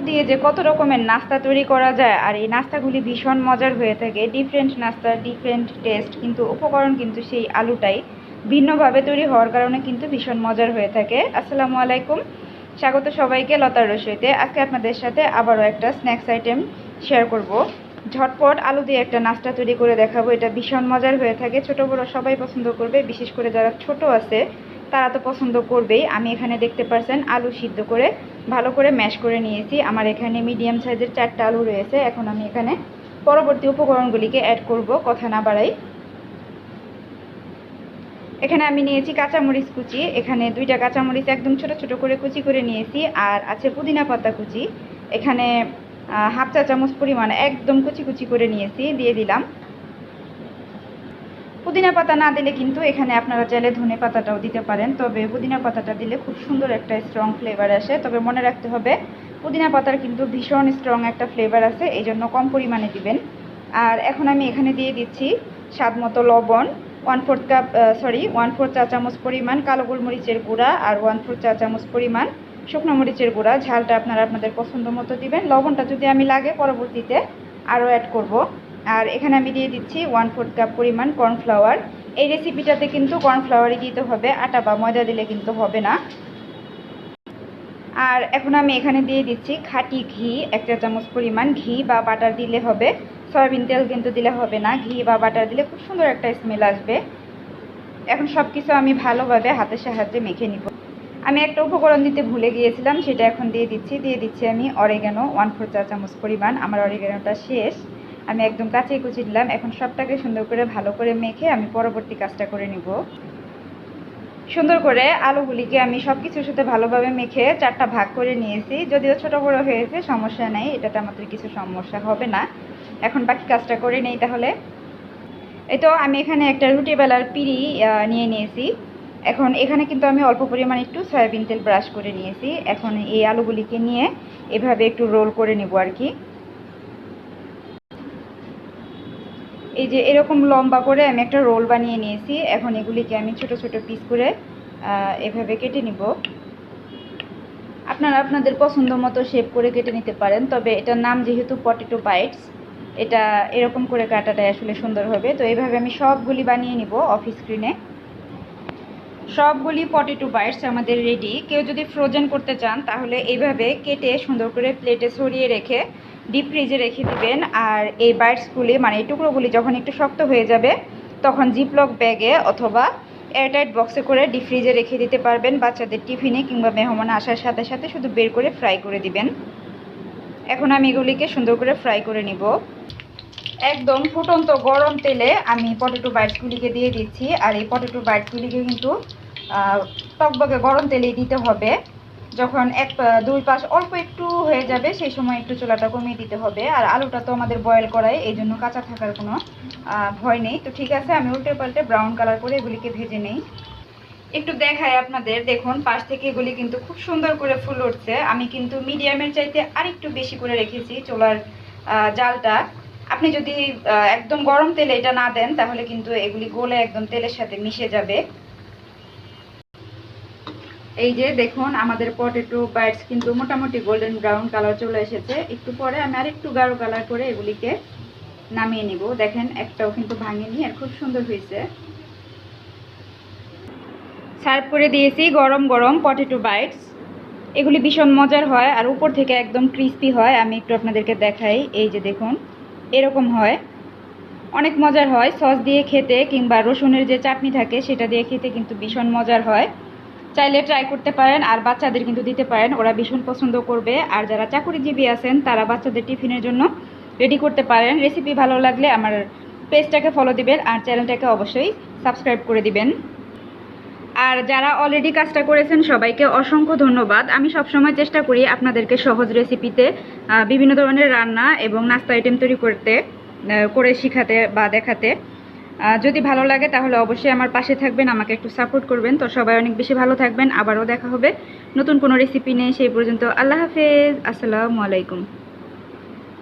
দিয়ে যে কত রকমের নাস্তা তৈরি করা যায়, আর এই নাস্তাগুলি ভীষণ মজার হয়ে থাকে। ডিফারেন্ট নাস্তা, ডিফারেন্ট টেস্ট, কিন্তু উপকরণ কিন্তু সেই আলুটাই ভিন্নভাবে তৈরি হওয়ার কারণে কিন্তু ভীষণ মজার হয়ে থাকে। আসসালামু আলাইকুম, স্বাগত সবাইকে লতার রসইতে। আজকে আপনাদের সাথে আবারও একটা স্ন্যাক্স আইটেম শেয়ার করব। ঝটপট আলু দিয়ে একটা নাস্তা তৈরি করে দেখাবো। এটা ভীষণ মজার হয়ে থাকে, ছোট বড় সবাই পছন্দ করবে, বিশেষ করে যারা ছোট আছে তারা তো পছন্দ করবেই। আমি এখানে দেখতে পাচ্ছেন আলু সিদ্ধ করে ভালো করে ম্যাশ করে নিয়েছি। আমার এখানে মিডিয়াম সাইজের 4টা আলু রয়েছে। এখন আমি এখানে পরবর্তী উপকরণগুলিকে অ্যাড করব, কথা না বাড়াই। এখানে আমি নিয়েছি কাঁচামরিচ কুচি। এখানে 2টা কাঁচামরিচ একদম ছোট ছোট করে কুচি করে নিয়েছি। আর আছে পুদিনা পাতা কুচি, এখানে হাফ চা চামচ পরিমাণ একদম কুচি কুচি করে নিয়েছি, দিয়ে দিলাম। পুদিনা পাতা না দিলে কিন্তু এখানে আপনারা চাইলে ধনে পাতাটাও দিতে পারেন, তবে পুদিনা পাতাটা দিলে খুব সুন্দর একটা স্ট্রং ফ্লেভার আসে। তবে মনে রাখতে হবে পুদিনা পাতার কিন্তু ভীষণ স্ট্রং একটা ফ্লেভার আছে, এই জন্য কম পরিমাণে দিবেন। আর এখন আমি এখানে দিয়ে দিচ্ছি স্বাদ মতো লবণ, 1/4 চা চামচ পরিমাণ কালো গোলমরিচের গুঁড়া, আর 1/4 চা চামচ পরিমাণ শুকনো মরিচের গুঁড়া। ঝালটা আপনারা আপনাদের পছন্দ মতো দিবেন। লবণটা যদি আমি লাগে পরবর্তীতে আরও অ্যাড করব। আর এখানে আমি দিয়ে দিচ্ছি 1/4 কাপ পরিমাণ কর্নফ্লাওয়ার। এই রেসিপিটাতে কিন্তু কর্নফ্লাওয়ারই দিতে হবে, আটা বা ময়দা দিলে কিন্তু হবে না। আর এখন আমি এখানে দিয়ে দিচ্ছি খাঁটি ঘি, 1 চা চামচ পরিমাণ। ঘি বা বাটার দিলে হবে, সয়াবিন তেল কিন্তু দিলে হবে না। ঘি বা বাটার দিলে খুব সুন্দর একটা স্মেল আসবে। এখন সব কিছু আমি ভালোভাবে হাতের সাহায্যে মেখে নিব। আমি একটা উপকরণ দিতে ভুলে গিয়েছিলাম, সেটা এখন দিয়ে দিচ্ছি আমি অরিগানো 1/4 চা চামচ পরিমাণ। আমার অরিগানোটা শেষ, আমি একদম কাঁচিয়ে কুচি দিলাম। এখন সবটাকে সুন্দর করে ভালো করে মেখে আমি পরবর্তী কাজটা করে নিব। সুন্দর করে আলুগুলিকে আমি সব কিছুর সাথে ভালোভাবে মেখে 4টা ভাগ করে নিয়েছি। যদিও ছোট বড় হয়েছে, সমস্যা নেই, এটাতে আমাদের কিছু সমস্যা হবে না। এখন বাকি কাজটা করে নেই তাহলে। এই তো আমি এখানে একটা রুটি বেলার পিঁড়ি নিয়ে নিয়েছি। এখন এখানে কিন্তু আমি অল্প পরিমাণে একটু সয়াবিন তেল ব্রাশ করে নিয়েছি। এখন এই আলুগুলিকে নিয়ে এভাবে একটু রোল করে নেব আর কি। এই যে এরকম লম্বা করে আমি একটা রোল বানিয়ে নিয়েছি। এখন এগুলিকে আমি ছোট ছোট পিস করে এভাবে কেটে নিব। আপনারা আপনাদের পছন্দ মতো শেপ করে কেটে নিতে পারেন, তবে এটার নাম যেহেতু পটেটো বাইটস, এটা এরকম করে কাটাটাই আসলে সুন্দর হবে। তো এইভাবে আমি সবগুলি বানিয়ে নিব অফ স্ক্রিনে। সবগুলি পটেটো বাইটস আমাদের রেডি। কেউ যদি ফ্রোজেন করতে চান তাহলে এইভাবে কেটে সুন্দর করে প্লেটে ছড়িয়ে রেখে ডিপ ফ্রিজে রেখে দিবেন। আর এই বাইটসগুলি মানে এই টুকরোগুলি যখন একটু শক্ত হয়ে যাবে তখন জিপলক ব্যাগে অথবা এয়ারটাইট বক্সে করে ডিপ ফ্রিজে রেখে দিতে পারবেন। বাচ্চাদের টিফিনে কিংবা মেহমান আসার সাথে সাথে শুধু বের করে ফ্রাই করে দিবেন। এখন আমি এগুলিকে সুন্দর করে ফ্রাই করে নিব। একদম ফুটন্ত গরম তেলে আমি পটেটো বাইটসগুলিকে দিয়ে দিচ্ছি। আর এই পটেটো বাইটসগুলিকে কিন্তু টকবকে গরম তেলেই দিতে হবে। যখন দুই পাশ অল্প একটু হয়ে যাবে সেই সময় একটু চুলাটা কমিয়ে দিতে হবে। আর আলুটা তো আমাদের বয়েল করাই, এই জন্য কাঁচা থাকার কোনো ভয় নেই। তো ঠিক আছে, আমি উল্টে পাল্টে ব্রাউন কালার করে এগুলিকে ভেজে নেই। একটু দেখাই আপনাদের, দেখুন পাশ থেকে এগুলি কিন্তু খুব সুন্দর করে ফুল উঠছে। আমি কিন্তু মিডিয়ামের চাইতে আরেকটু বেশি করে রেখেছি চুলার জালটা। আপনি যদি একদম গরম তেলে এটা না দেন তাহলে কিন্তু এগুলি গলে একদম তেলের সাথে মিশে যাবে। এই যে দেখুন আমাদের পটেটো বাইটস কিন্তু মোটামুটি গোল্ডেন ব্রাউন কালার চলে এসেছে। একটু পরে আমি আরেকটু গাঢ় কালার করে এগুলিকে নামিয়ে নিব। দেখেন একটাও কিন্তু ভাঙেনি, আর খুব সুন্দর হয়েছে। সার্ভ করে দিয়েছি গরম গরম পটেটো বাইটস। এগুলি ভীষণ মজার হয় আর উপর থেকে একদম ক্রিস্পি হয়। আমি একটু আপনাদেরকে দেখাই, এই যে দেখুন এরকম হয়, অনেক মজার হয়। সস দিয়ে খেতে কিংবা রসুনের যে চাটনি থাকে সেটা দিয়ে খেতে কিন্তু ভীষণ মজার হয়। চাইলে ট্রাই করতে পারেন, আর বাচ্চাদের কিন্তু দিতে পারেন, ওরা ভীষণ পছন্দ করবে। আর যারা চাকুরিজীবী আছেন তারা বাচ্চাদের টিফিনের জন্য রেডি করতে পারেন। রেসিপি ভালো লাগলে আমার পেজটাকে ফলো দিবেন আর চ্যানেলটাকে অবশ্যই সাবস্ক্রাইব করে দিবেন। আর যারা অলরেডি কাজটা করেছেন সবাইকে অসংখ্য ধন্যবাদ। আমি সবসময় চেষ্টা করি আপনাদেরকে সহজ রেসিপিতে বিভিন্ন ধরনের রান্না এবং নাস্তা আইটেম তৈরি করে শেখাতে বা দেখাতে। যদি ভালো লাগে তাহলে অবশ্যই আমার পাশে থাকবেন, আমাকে একটু সাপোর্ট করবেন। তো সবাই অনেক বেশি ভালো থাকবেন, আবারও দেখা হবে নতুন কোনো রেসিপি নিয়ে। সেই পর্যন্ত আল্লাহ হাফেজ, আসসালামু আলাইকুম।